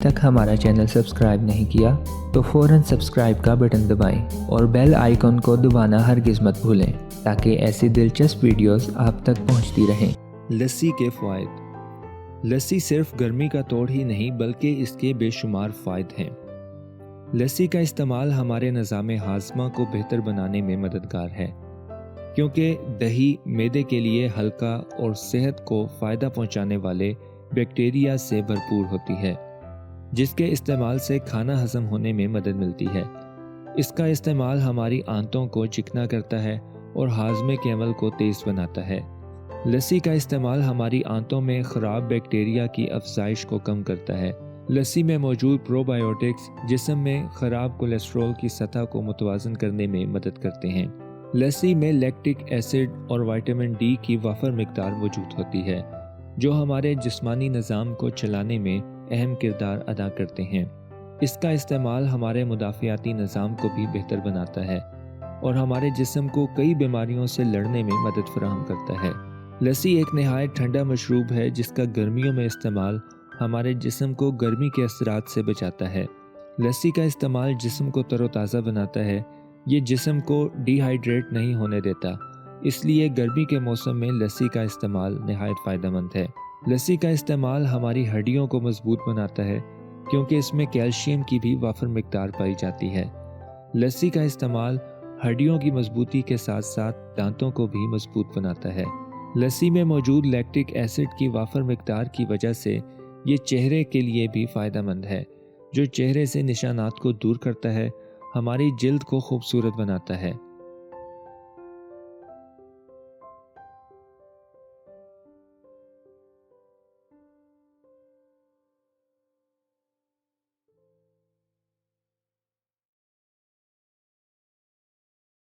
तक हमारा channel subscribe नहीं किया तो फ़ौरन सब्सक्राइब का बटन दबाएं और बेल आइकन को दबाना हरगिज़ मत भूलें ताकि ऐसी दिलचस्प वीडियोस आप तक पहुंचती रहें। लस्सी के फ़वाइद। लस्सी सिर्फ गर्मी का तोड़ ही नहीं बल्कि इसके बेशुमार फ़ायदे हैं। लस्सी का इस्तेमाल हमारे निज़ाम हाज़मा को बेहतर बनाने में मददगार है क्योंकि दही मैदे के लिए हल्का और सेहत को फ़ायदा पहुंचाने वाले बैक्टीरिया से भरपूर होती है, जिसके इस्तेमाल से खाना हज़म होने में मदद मिलती है। इसका इस्तेमाल हमारी आंतों को चिकना करता है और हाज़मे के अमल को तेज़ बनाता है। लस्सी का इस्तेमाल हमारी आंतों में ख़राब बैक्टीरिया की अफजाइश को कम करता है। लस्सी में मौजूद प्रोबायोटिक्स जिस्म में ख़राब कोलेस्ट्रॉल की सतह को मुतवाज़न करने में मदद करते हैं। लस्सी में लैक्टिक एसिड और विटामिन डी की वाफर मिकदार मौजूद होती है, जो हमारे जिस्मानी निज़ाम को चलाने में अहम किरदार अदा करते हैं। इसका इस्तेमाल हमारे मुदाफ़ियाती निज़ाम को भी बेहतर बनाता है और हमारे जिस्म को कई बीमारियों से लड़ने में मदद फराहम करता है। लस्सी एक नहायत ठंडा मशरूब है जिसका गर्मियों में इस्तेमाल हमारे जिस्म को गर्मी के असरात से बचाता है। लस्सी का इस्तेमाल जिस्म को तरोताज़ा बनाता है। ये जिस्म को डिहाइड्रेट नहीं होने देता, इसलिए गर्मी के मौसम में लस्सी का इस्तेमाल नहायत फ़ायदेमंद है। लस्सी का इस्तेमाल हमारी हड्डियों को मजबूत बनाता है क्योंकि इसमें कैल्शियम की भी वाफर मिकदार पाई जाती है। लस्सी का इस्तेमाल हड्डियों की मजबूती के साथ साथ दांतों को भी मजबूत बनाता है। लस्सी में मौजूद लैक्टिक एसिड की वाफर मिकदार की वजह से ये चेहरे के लिए भी फ़ायदेमंद है, जो चेहरे से निशानात को दूर करता है, हमारी जिल्द को खूबसूरत बनाता है।